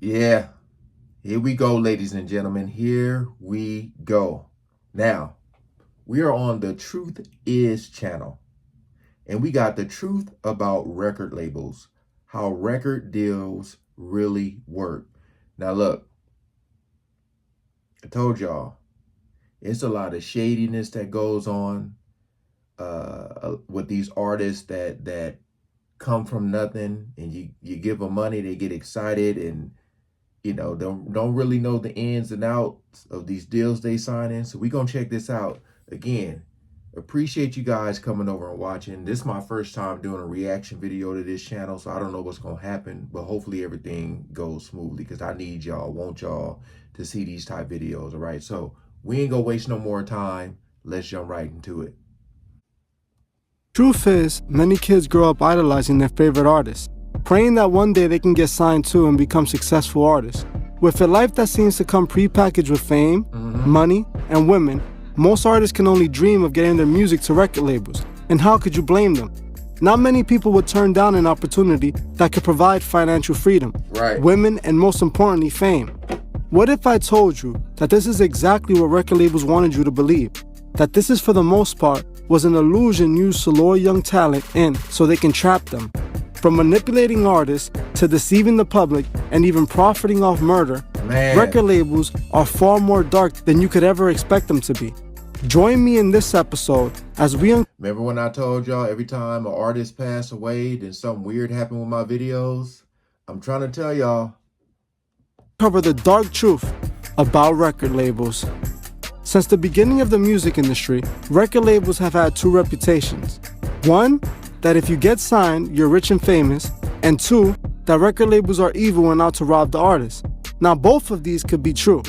Yeah, here we go, ladies and gentlemen. Here we go. Now, we are on the Truth Is channel, and we got the truth about record labels, how record deals really work. Now, look, I told y'all, it's a lot of shadiness that goes on with these artists that come from nothing, and you give them money, they get excited, and don't really know the ins and outs of these deals they sign in. So we're gonna check this out. Again, appreciate you guys coming over and watching. This is my first time doing a reaction video to this channel, so I don't know what's gonna happen, but hopefully everything goes smoothly, because I need y'all, want y'all to see these type videos. All right, so we ain't gonna waste no more time. Let's jump right into it. Truth is, many kids grow up idolizing their favorite artists, praying that one day they can get signed to and become successful artists. With a life that seems to come prepackaged with fame, money, and women, most artists can only dream of getting their music to record labels. And how could you blame them? Not many people would turn down an opportunity that could provide financial freedom, women, and most importantly, fame. What if I told you that this is exactly what record labels wanted you to believe? That this is, for the most part, was an illusion used to lure young talent in so they can trap them. From manipulating artists to deceiving the public and even profiting off murder, record labels are far more dark than you could ever expect them to be. Join me in this episode as we Remember when I told y'all every time an artist passed away, then something weird happened with my videos? I'm trying to tell y'all. Cover the dark truth about record labels. Since the beginning of the music industry, record labels have had two reputations. One, that if you get signed, you're rich and famous, and two, that record labels are evil and out to rob the artist. Now, both of these could be true,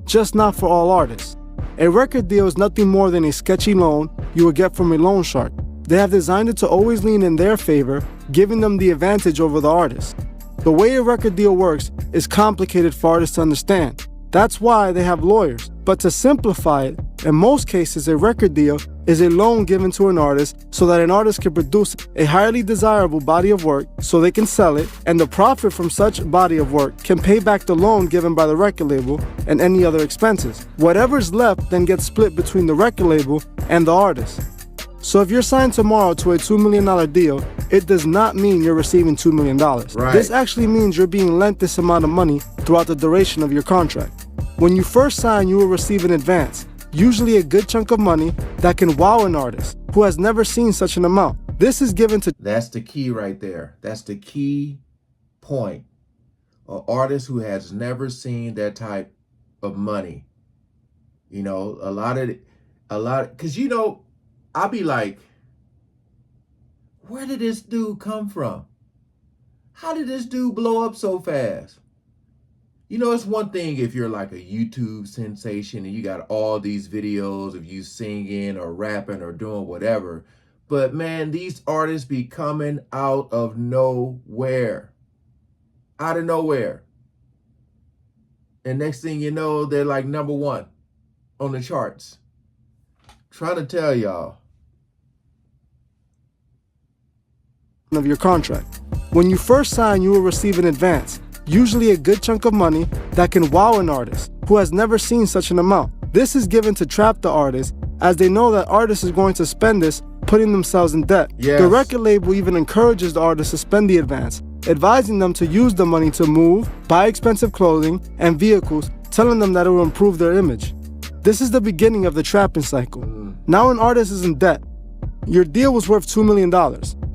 just not for all artists. A record deal is nothing more than a sketchy loan you would get from a loan shark. They have designed it to always lean in their favor, giving them the advantage over the artist. The way a record deal works is complicated for artists to understand. That's why they have lawyers. But to simplify it, in most cases, a record deal is a loan given to an artist so that an artist can produce a highly desirable body of work so they can sell it, and the profit from such body of work can pay back the loan given by the record label and any other expenses. Whatever's left then gets split between the record label and the artist. So if you're signed tomorrow to a $2 million deal, it does not mean you're receiving $2 million. This actually means you're being lent this amount of money throughout the duration of your contract. When you first sign, you will receive an advance, usually a good chunk of money that can wow an artist who has never seen such an amount. This is given to... That's the key right there. That's the key point. An artist who has never seen that type of money. You know, because I'll be like, where did this dude come from? How did this dude blow up so fast? You know, it's one thing if you're like a YouTube sensation and you got all these videos of you singing or rapping or doing whatever. But man, these artists be coming out of nowhere. Out of nowhere. And next thing you know, they're like #1 on the charts. Trying to tell y'all. Of your contract. When you first sign, you will receive an advance, usually a good chunk of money that can wow an artist who has never seen such an amount. This is given to trap the artist, as they know that artist is going to spend this, putting themselves in debt. The record label even encourages the artist to spend the advance, advising them to use the money to move, buy expensive clothing and vehicles, telling them that it will improve their image. This is the beginning of the trapping cycle. Now an artist is in debt. Your deal was worth $2 million.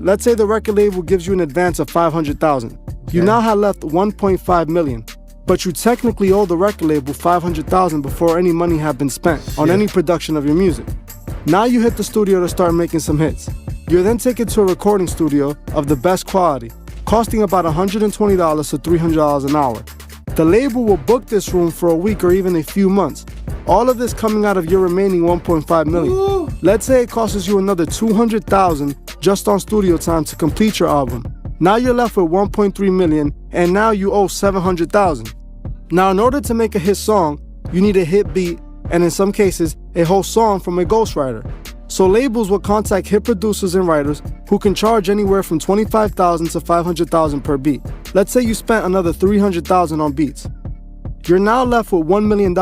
Let's say the record label gives you an advance of $500,000. You now have left $1.5 million, but you technically owe the record label $500,000 before any money had been spent on any production of your music. Now you hit the studio to start making some hits. You're then taken to a recording studio of the best quality, costing about $120 to $300 an hour. The label will book this room for a week or even a few months. All of this coming out of your remaining $1.5 million. Let's say it costs you another $200,000 just on studio time to complete your album. Now you're left with $1.3 million, and now you owe $700,000. Now, in order to make a hit song, you need a hit beat, and in some cases, a whole song from a ghostwriter. So labels will contact hit producers and writers who can charge anywhere from $25,000 to $500,000 per beat. Let's say you spent another $300,000 on beats. You're now left with $1 million,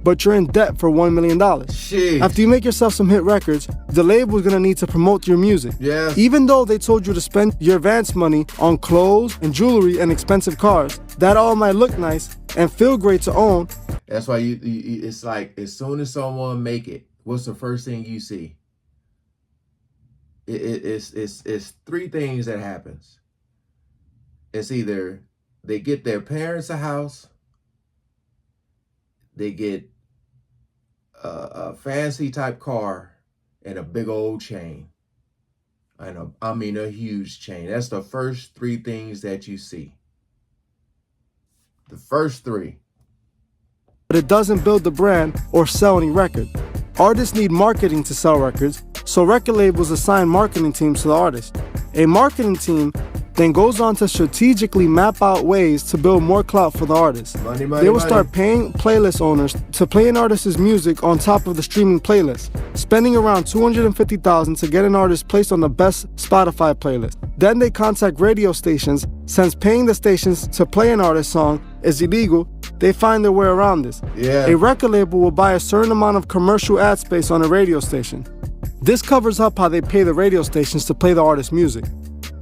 but you're in debt for $1 million. Sheesh. After you make yourself some hit records, the label is gonna need to promote your music. Yeah. Even though they told you to spend your advance money on clothes and jewelry and expensive cars, that all might look nice and feel great to own. That's why it's like, as soon as someone make it, what's the first thing you see? It's three things that happens. It's either they get their parents a house, they get a fancy type car, and a big old chain. And a huge chain. That's the first three things that you see. The first three. But it doesn't build the brand or sell any record. Artists need marketing to sell records, so record labels assign marketing teams to the artist. A marketing team then goes on to strategically map out ways to build more clout for the artist. Money, money, They will money. start paying playlist owners to play an artist's music on top of the streaming playlist, spending around $250,000 to get an artist placed on the best Spotify playlist. Then they contact radio stations. Since paying the stations to play an artist's song is illegal, they find their way around this. Yeah. A record label will buy a certain amount of commercial ad space on a radio station. This covers up how they pay the radio stations to play the artist's music.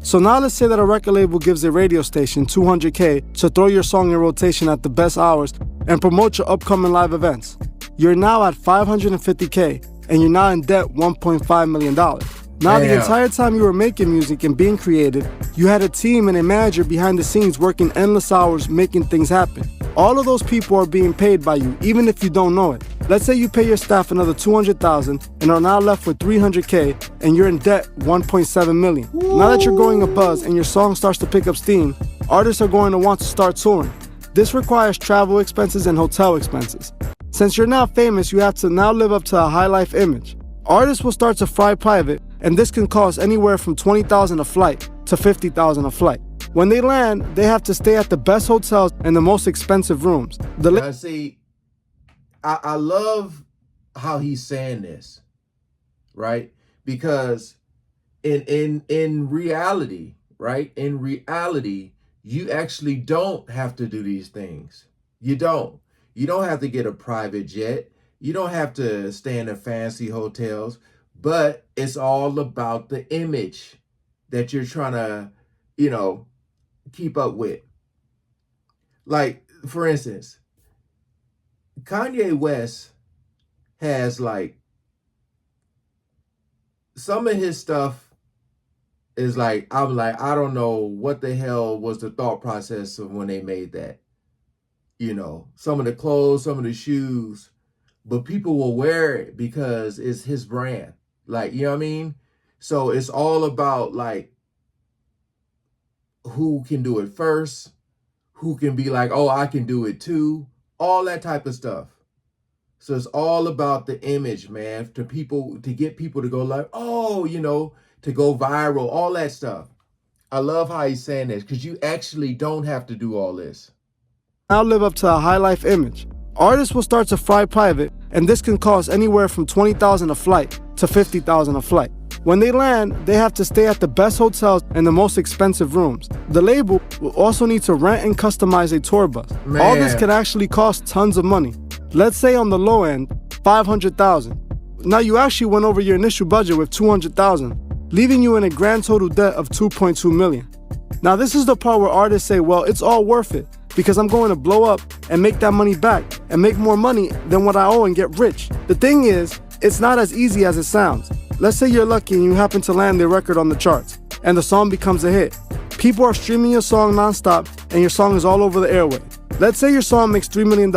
So now let's say that a record label gives a radio station $200K to throw your song in rotation at the best hours and promote your upcoming live events. You're now at $550K and you're now in debt $1.5 million. Now the Damn. entire time you were making music and being creative, you had a team and a manager behind the scenes working endless hours making things happen. All of those people are being paid by you, even if you don't know it. Let's say you pay your staff another $200,000 and are now left with $300K and you're in debt $1.7 million. Now that you're going a buzz and your song starts to pick up steam, artists are going to want to start touring. This requires travel expenses and hotel expenses. Since you're now famous, you have to now live up to a high life image. Artists will start to fly private, and this can cost anywhere from $20,000 a flight to $50,000 a flight. When they land, they have to stay at the best hotels and the most expensive rooms. Now, see, I love how he's saying this, right? Because in reality, right? In reality, you actually don't have to do these things. You don't. You don't have to get a private jet. You don't have to stay in the fancy hotels. But it's all about the image that you're trying to, keep up with. Like, for instance, Kanye West has some of his stuff is I don't know what the hell was the thought process of when they made that. Some of the clothes, some of the shoes, but people will wear it because it's his brand. You know what I mean? So it's all about who can do it first, who can be oh, I can do it too, all that type of stuff. So it's all about the image, man, to get people to go oh, to go viral, all that stuff. I love how he's saying this because you actually don't have to do all this. Now live up to a high life image. Artists will start to fly private, and this can cost anywhere from $20,000 a flight to $50,000 a flight. When they land, they have to stay at the best hotels and the most expensive rooms. The label will also need to rent and customize a tour bus. Man. All this can actually cost tons of money. Let's say on the low end, $500,000. Now you actually went over your initial budget with $200,000, leaving you in a grand total debt of $2.2 million. Now this is the part where artists say, well, it's all worth it because I'm going to blow up and make that money back and make more money than what I owe and get rich. The thing is, it's not as easy as it sounds. Let's say you're lucky and you happen to land their record on the charts and the song becomes a hit. People are streaming your song nonstop and your song is all over the airway. Let's say your song makes $3 million.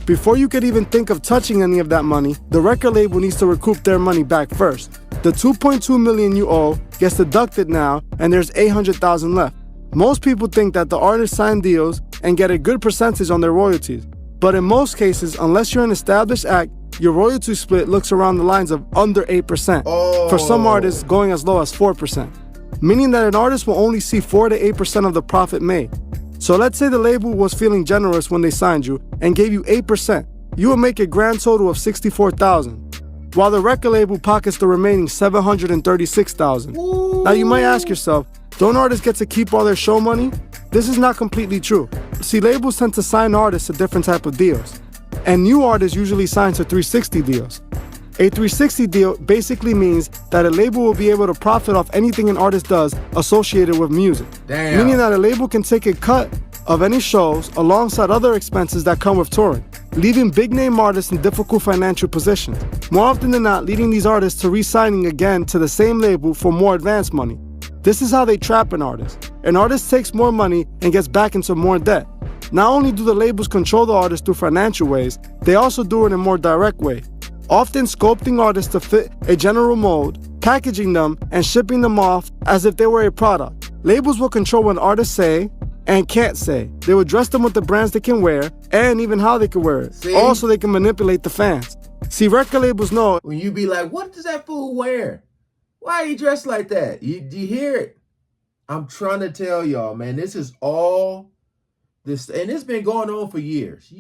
Before you could even think of touching any of that money, the record label needs to recoup their money back first. The $2.2 million you owe gets deducted now and there's $800,000 left. Most people think that the artists sign deals and get a good percentage on their royalties. But in most cases, unless you're an established act, your royalty split looks around the lines of under 8%. Oh. For some artists, going as low as 4%. Meaning that an artist will only see 4 to 8% of the profit made. So let's say the label was feeling generous when they signed you and gave you 8%. You will make a grand total of $64,000. while the record label pockets the remaining $736,000. Now you might ask yourself, don't artists get to keep all their show money? This is not completely true. See, labels tend to sign artists to different type of deals, and new artists usually sign to 360 deals. A 360 deal basically means that a label will be able to profit off anything an artist does associated with music. Damn. Meaning that a label can take a cut of any shows alongside other expenses that come with touring, leaving big-name artists in difficult financial positions. More often than not, leading these artists to re-signing again to the same label for more advance money. This is how they trap an artist. An artist takes more money and gets back into more debt. Not only do the labels control the artist through financial ways, they also do it in a more direct way, often sculpting artists to fit a general mold, packaging them, and shipping them off as if they were a product. Labels will control what artists say and can't say. They will dress them with the brands they can wear and even how they can wear it. See? Also, they can manipulate the fans. See, record labels know When you be like, what does that fool wear? Why are you dressed like that? You hear it? I'm trying to tell y'all, man, this is all this, and it's been going on for years.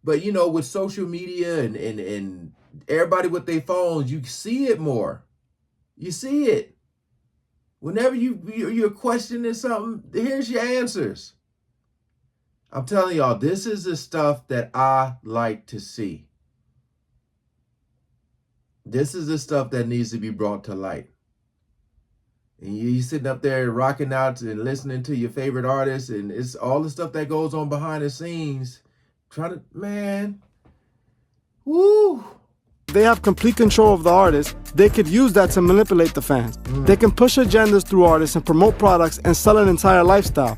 But, you know, with social media and everybody with their phones, you see it more. You see it. Whenever you're questioning something, here's your answers. I'm telling y'all, this is the stuff that I like to see. This is the stuff that needs to be brought to light. And you sitting up there rocking out and listening to your favorite artists, and it's all the stuff that goes on behind the scenes. Trying to, man, woo. they have complete control of the artist. They could use that to manipulate the fans. They can push agendas through artists and promote products and sell an entire lifestyle.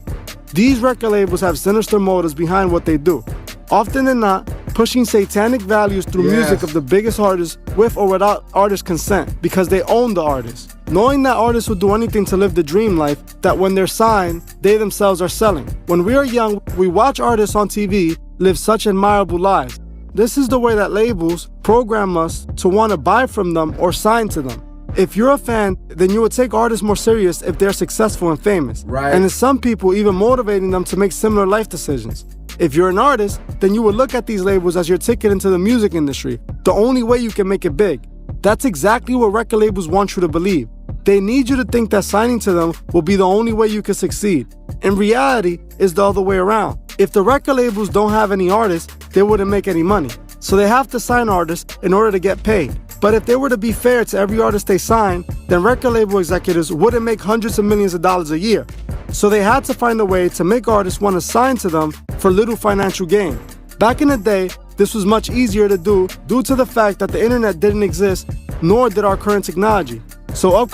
These record labels have sinister motives behind what they do. Often than not, pushing satanic values through music of the biggest artists with or without artist consent because they own the artist. Knowing that artists will do anything to live the dream life that when they're signed, they themselves are selling. When we are young, we watch artists on TV live such admirable lives. This is the way that labels program us to want to buy from them or sign to them. If you're a fan, then you would take artists more serious if they're successful and famous. Right. And in some people, even motivating them to make similar life decisions. If you're an artist, then you would look at these labels as your ticket into the music industry, the only way you can make it big. That's exactly what record labels want you to believe. They need you to think that signing to them will be the only way you can succeed. In reality, it's the other way around. If the record labels don't have any artists, they wouldn't make any money. So they have to sign artists in order to get paid. But if they were to be fair to every artist they sign, then record label executives wouldn't make hundreds of millions of dollars a year. So they had to find a way to make artists want to sign to them for little financial gain. Back in the day, this was much easier to do due to the fact that the internet didn't exist, nor did our current technology. So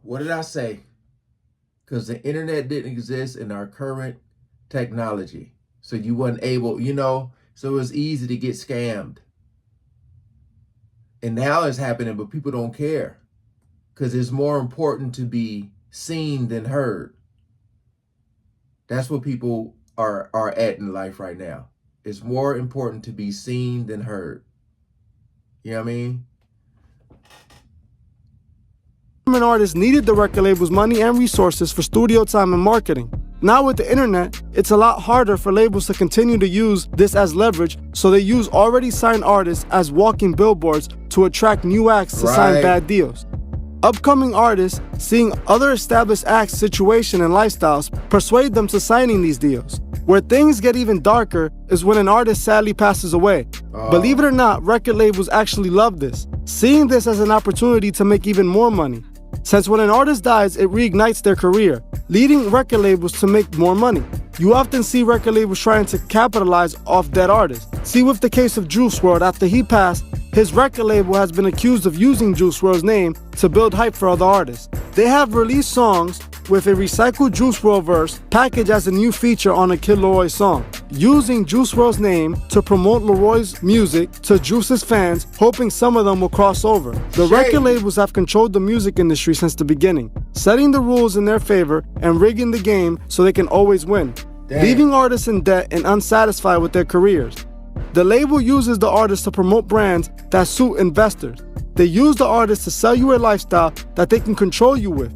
what did I say? Because the internet didn't exist in our current technology. So you weren't able, so it was easy to get scammed. And now it's happening, but people don't care. Because it's more important to be seen than heard. That's what people are at in life right now. It's more important to be seen than heard. You know what I mean? Artists needed the record label's money and resources for studio time and marketing. Now with the internet, it's a lot harder for labels to continue to use this as leverage, so they use already signed artists as walking billboards to attract new acts to sign bad deals. Upcoming artists, seeing other established acts' situation and lifestyles, persuade them to signing these deals. Where things get even darker is when an artist sadly passes away. Believe it or not, record labels actually love this, seeing this as an opportunity to make even more money. Since when an artist dies, it reignites their career, leading record labels to make more money. You often see record labels trying to capitalize off dead artists. See, with the case of Juice WRLD, after he passed, his record label has been accused of using Juice WRLD's name to build hype for other artists. They have released songs with a recycled Juice WRLD verse packaged as a new feature on a Kid Laroi song, using Juice WRLD's name to promote Leroy's music to Juice's fans, hoping some of them will cross over. The record labels have controlled the music industry since the beginning, setting the rules in their favor and rigging the game so they can always win, leaving artists in debt and unsatisfied with their careers. The label uses the artist to promote brands that suit investors. They use the artist to sell you a lifestyle that they can control you with.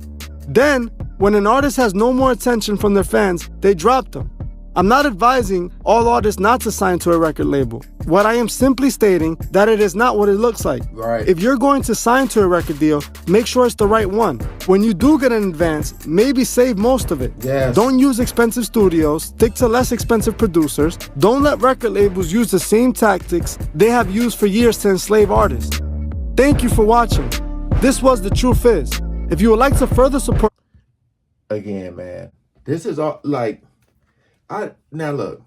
Then, when an artist has no more attention from their fans, they drop them. I'm not advising all artists not to sign to a record label. What I am simply stating that it is not what it looks like. Right. If you're going to sign to a record deal, make sure it's the right one. When you do get an advance, maybe save most of it. Yes. Don't use expensive studios, stick to less expensive producers. Don't let record labels use the same tactics they have used for years to enslave artists. Thank you for watching. This was The Truth Is. If you would like to further support... Again, man, this is all like... Now look,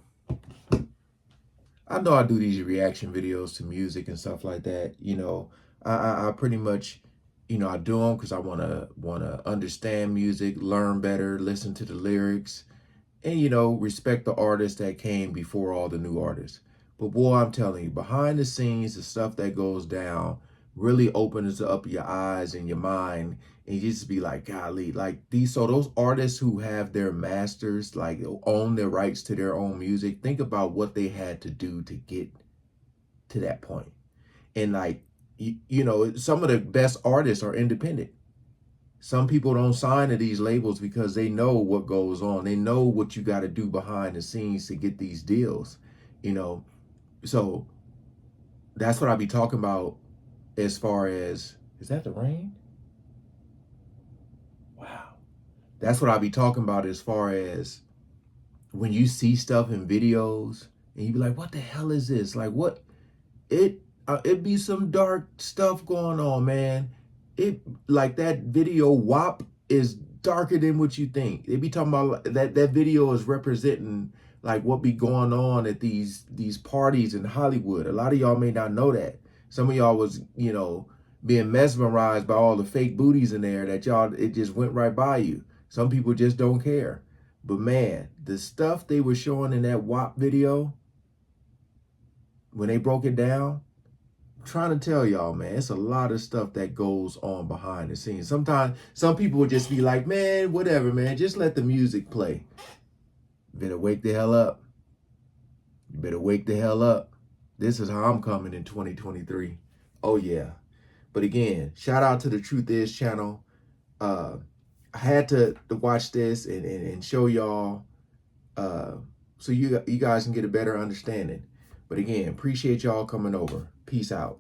I know I do these reaction videos to music and stuff like that. You know, I pretty much, you know, I do them because I wanna understand music, learn better, listen to the lyrics, and, you know, respect the artists that came before all the new artists. But boy, I'm telling you, behind the scenes, the stuff that goes down really opens up your eyes and your mind, and you just be like, golly, like those artists who have their masters, like own their rights to their own music, think about what they had to do to get to that point. And like, you know, some of the best artists are independent. Some people don't sign to these labels because they know what goes on. They know what you got to do behind the scenes to get these deals, you know. So that's what I'll be talking about as far as, is that the rain? Wow. That's what I'll be talking about as far as when you see stuff in videos and you be like, what the hell is this? Like what? It be some dark stuff going on, man. It like that video WAP is darker than what you think. They be talking about that video is representing like what be going on at these parties in Hollywood. A lot of y'all may not know that. Some of y'all was, you know, being mesmerized by all the fake booties in there that y'all, it just went right by you. Some people just don't care. But man, the stuff they were showing in that WAP video, when they broke it down, I'm trying to tell y'all, man, it's a lot of stuff that goes on behind the scenes. Sometimes some people would just be like, man, whatever, man, just let the music play. You better wake the hell up. You better wake the hell up. This is how I'm coming in 2023. Oh, yeah. But again, shout out to the Truth Is channel. I had to watch this and show y'all so you guys can get a better understanding. But again, appreciate y'all coming over. Peace out.